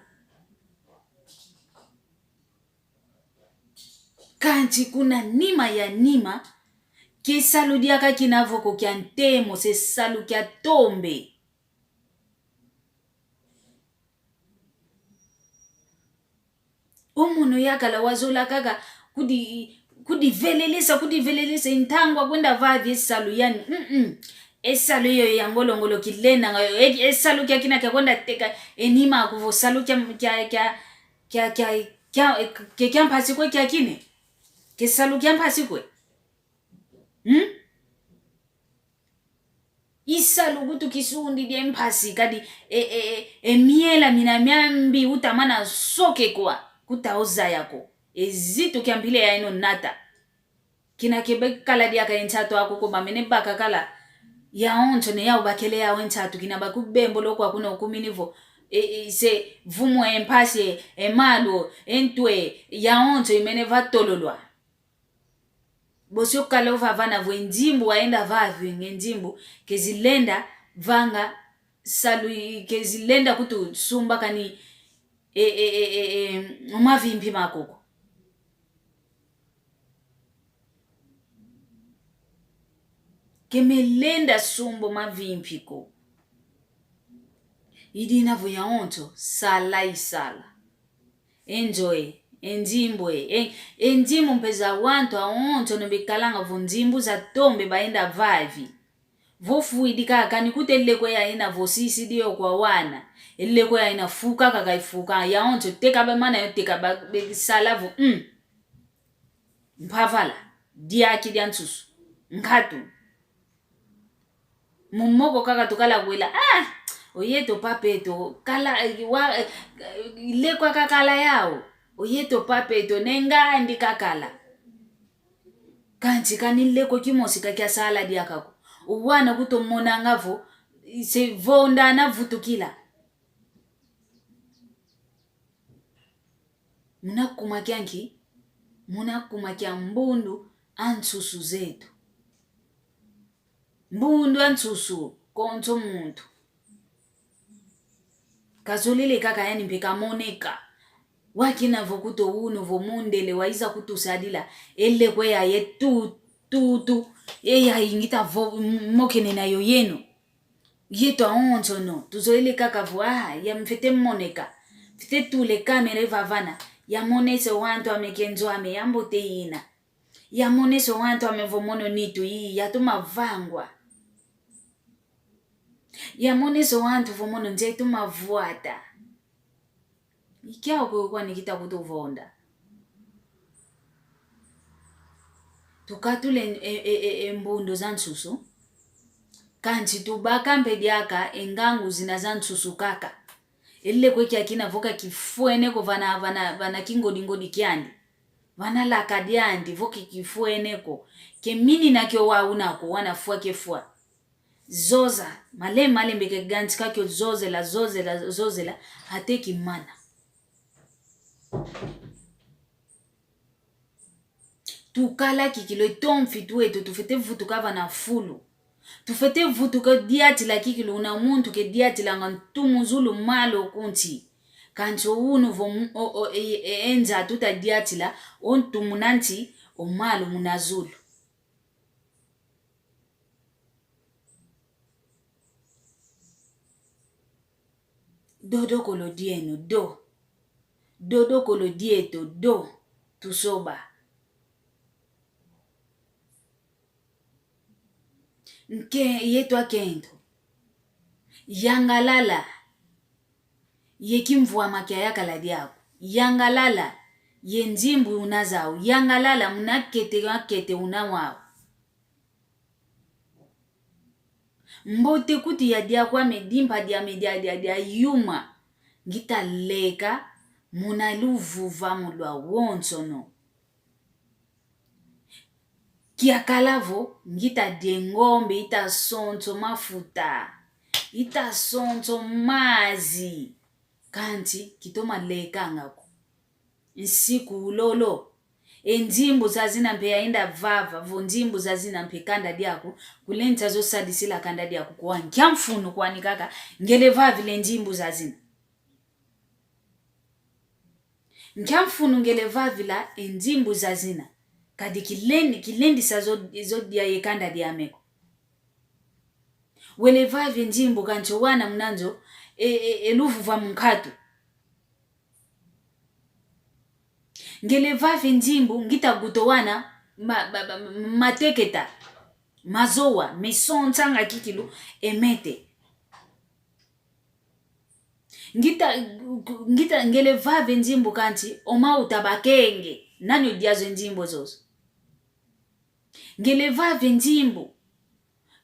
kanti kuna nima ya nima kisalu diaka kinavoko kya ntemo se salu kya tombe umuno yakala wazola kaka kudivelelesa intangwa kwenda vavi esalu yani esalu iyo yangolongolo kilena ngayo esalu kya kina kya kwenda teka enima kuvo salu kya mpasi kwe kya kine kesalu kya mpasi kwe isalu kutu kisundi dia mpasi kadi miela mina myambi utamana soke kwa kutaoza yako ezito kiambile ya ino nata kina kebekala dia ka enchato ako ko bamene baka kala ya onto ne ya ubakele ya wenchato kina bakubembo lokwa kuna okuminivo se vumo empase emalo entwe ya onto imene vatololwa bosio kala vana vwenjimbu waenda vavi ngenjimbu kezilenda vanga salu kezilenda kutu sumba kani umavimpi makoko kemelenda sumbo mavimpi ko idina vo ya onto sala isala enjoy enjimbu mpeza wantu aonto nobekalanga vo njimbu za tombe baenda vavi vofuidika kani kutelekwe ya ina vosisi dio kwa wana elekwe ya ina fuka kakaifuka ya onto teka ba mana yo teka ba salavo mpavala diaki diantusu nkatu mumoko kaka tukala kwela oyeto papeto kala lekwa kakala yao oyeto papeto nenga ndikakala kanti kanileko kimosi kakya sala diakako uwana kutomona ngavo se vonda na vutukila munakumakia mbundu antsusu zetu mbundu antsusu konto muntu kazolele kaka yani mpeka moneka wakina vokuto uno vomundele waiza kutusadila ele kwe ya yetu ya ingita mokene na yo yeno yeto aonto no tuzolele kaka vo ya mfete moneka fite tule kamera vavana ya monese wantu amekenzo ame yambote ina ya monese wantu amevomono nitu ya tumavangwa ya monese wantu vomono nje tumavuata ikia kwa nikita kutuvonda tukatule mbundo za nsusu kanti tubaka mbediaka engangu zina za nsusu kaka ele kweki akina voka kifuene ko vana kingodingodi kyandi vana lakadiandi voki kifuene ko kemini nakyo waunako wanafua kefua zoza male mbeke ganti kakyo zozela hateki mana tukala kikilo tomfi tueto tufete vutuka vana fulu tufete vutuka diati la kikilo una muntu ke diati la ngantumu zulu malo kunti kancho unu vo enza tuta diati la ontu munanti o malo munazulu dodo kolo dieno do, dodo kolo dieto do, tusoba. Nke yetu akento, yangalala, yekimvua makia yakala diaku, yangalala, yenzimbu unazao, yangalala munakete unawao. Mbote kuti ya diakwa medimpa dia yuma, ngita leka, munaluvuva mulwa wonsono. Kia kalavo, ngita dengombe, ita sonto mafuta, ita sonto mazi, kanti kitoma leka ngako. Nsiku ulolo, enzimbu zazina mpe ya inda vava, vonzimbu zazina mpe kanda diaku, kulenta zo sadisila kanda diaku kwa nkiamfunu kwa nikaka, ngele vavi le nzimbu zazina. Nkiamfunu ngele vavi la enzimbu zazina, kadi kilendi sa zo dia yekanda diameko. Wele vavi nzimbu kancho wana mnanzo, elufu va mkatu. Ngele vavi nzimbu ngita gutowana mateketa, mazoa, mesontsanga kikilu, emete. Ngita ngele vavi nzimbu kanchi, oma utabakenge, nani udiazo nzimbu zozo. Ngele vavi nzimbu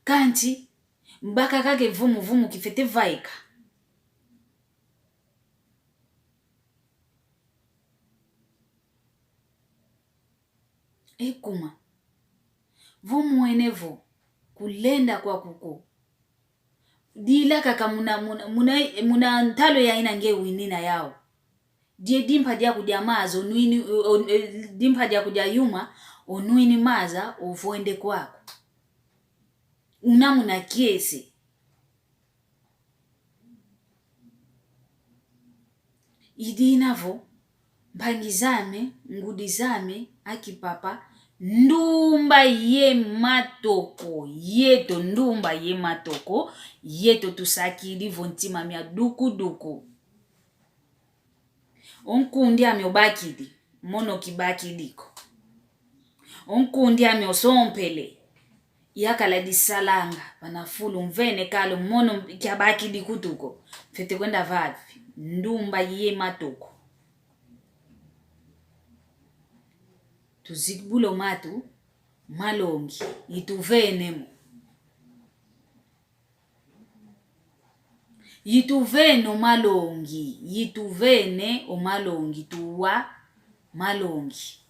kanchi, mbaka kage vumu kifete vaika. Ekuma, vumu enevo, kulenda kwa kuko. Dila kaka muna ntalo ya ina nge winina yao. Die dimpa dia kudia maza, dimpa dia kudia yuma, onuini maza, ufuende kwako. Unamuna kiesi. Idi inavo, mpangizame, ngudizame, akipapa, ndumba ye matoko, yeto ndumba ye matoko, yeto tusakili vontima mia duku. Onkundi ame obakidi, mono kibakidiko. Onkundi ame osompele, yakala disalanga, panafulu mvene kalo mono kiabakidi kutuko, fete kwenda vavi, ndumba ye matoko. Tuzikbulo matu, malongi, yituvenemo. Yituvene o malongi, tuwa malongi.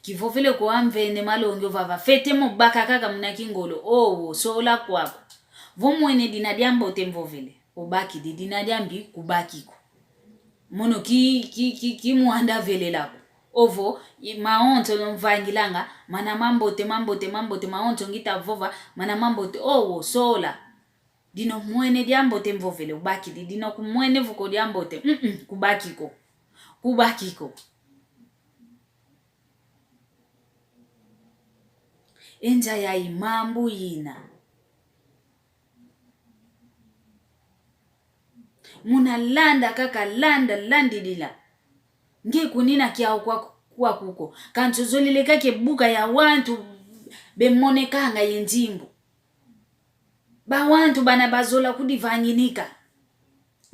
Kifofile kwa mvene malongi ovava, fete mo baka kaka muna kingolo, owo, sola kwako. Vomwene dinadiambo temvovile, obaki di dinadiambi kubakiko. Mono ki muanda vele lako. Ovo, maonto mvangilanga, mana mambote, maonto ngita vova, mana mambote, owo, sola. Dino mwene diambote mvovele, ubaki di, dino kumwene vuko diambote, kubakiko. Enja ya imambu yina. Muna landa kaka landidila. Nge kunina kia kwa kuko. Kanchozolile kake buka ya wantu bemone kanga yenzimbu. Ba wantu bana bazola kudivanyinika.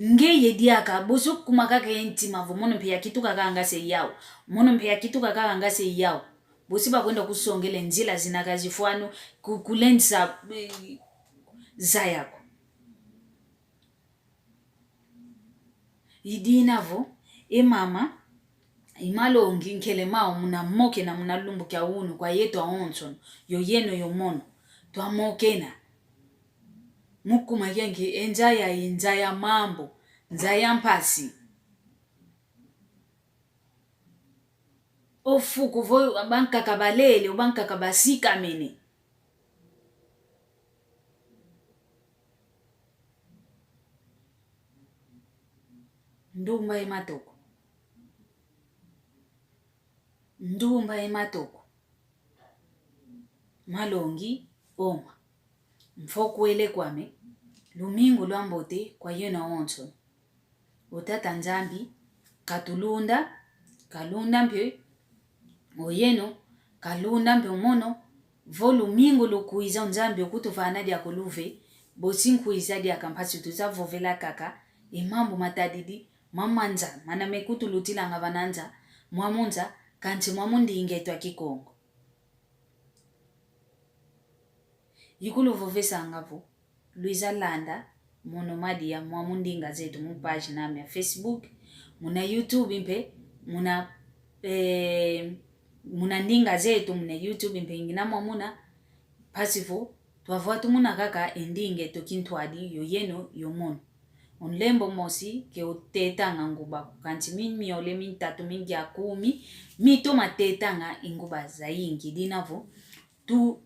Nge yediaka boso kumakaka yentimavu mono mpia kitu kakanga se yao. Mono mpia kitu kakanga se yao. Bosi ba kwenda kusongele nzila zinakazifuano kulenza zayako. Idinavo mama imalongi nkele mao muna moke na muna lumbu kia unu kwa yetu wa onson yo yeno yo mono tuwa moke na muku magengi enjaya mambo nzaya mpasi ofu kuvoyu banka kabalele banka kabasika mene ndumba ematoko malongi oma mfoku ele kwame lumingu lwambote kwa yena onso utata nzambi katulunda kalunda mpyo oyeno kalunda mpyo mono volumingo lukuiza nzambi okutuvana dia kuluve bosinkuiza dia kampasi tuzavovela kaka imambo matadidi mamanza mana mekutu lutila ngavananza mwamunza kanti mwamundi ingetwa kikongo yikulu vovesa ngavo Luiza Landa mono madia mwamundi ngazetu mu page nami ya Facebook muna YouTube mpe muna ndinga zetu muna YouTube mpe ngina mwamuna pasivo twavatu muna kaka endinge tokintwadi yoyeno yomono onlembo mosi ke utetanga nguba kanti mimi ole mintatu mingi ya 10 mito matetanga inguba zaingi dinavo tu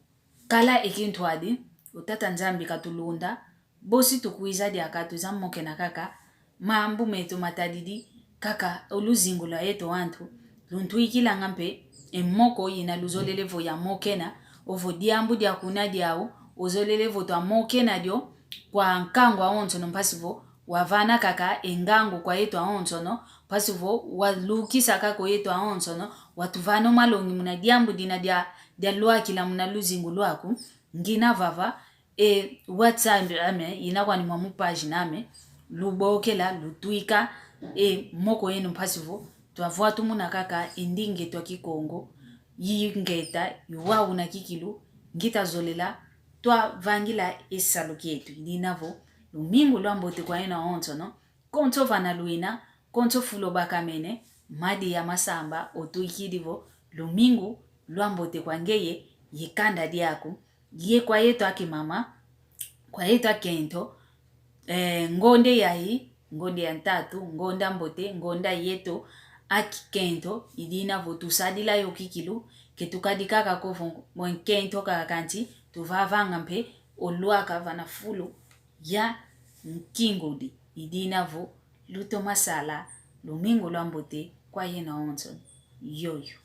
kala ekintwadi utata nzambi katulunda bosi tukuiza dia katu zamoke na kaka mambu metu matadidi kaka oluzingula yeto wantu luntu ikila ngampe emoko yina luzolelevo ya mokena ovo diambu dia kuna diao ozolelevo to mokena dio kwa nkango aonzo no pasivo wavana kaka engango kwa yeto aonzo no pasivo walukisa kako yeto aonzo no watuvano malongi muna diambu dina dia lwa kila muna luzingulu aku ngina vava WhatsApp ame inakwa ni mamu page name lubokela lutuika moko yenu pasivo twavua tumuna kaka indinge twa kikongo yingeta yuwa una kikilu ngita zolela twa vangila esaluketu dinavo lumingu lwambote kwa ena onzo no konto vana luina konto fulo bakamene madi ya masamba otuikidivo lumingu lwambote kwa ngeye yikanda diaku ye kwa yetu aki mama kwa yetu akento ngonde yahi ngonde ya ntatu ngonda mbote ngonda yetu aki kento idina votu sadila yo kikilu ketukadika kakovo mwenkento kakanti tuvavanga mpe oluaka vana fulu ya nkingudi idina vo luto masala lumingo lwambote kwa yena onzo yoyo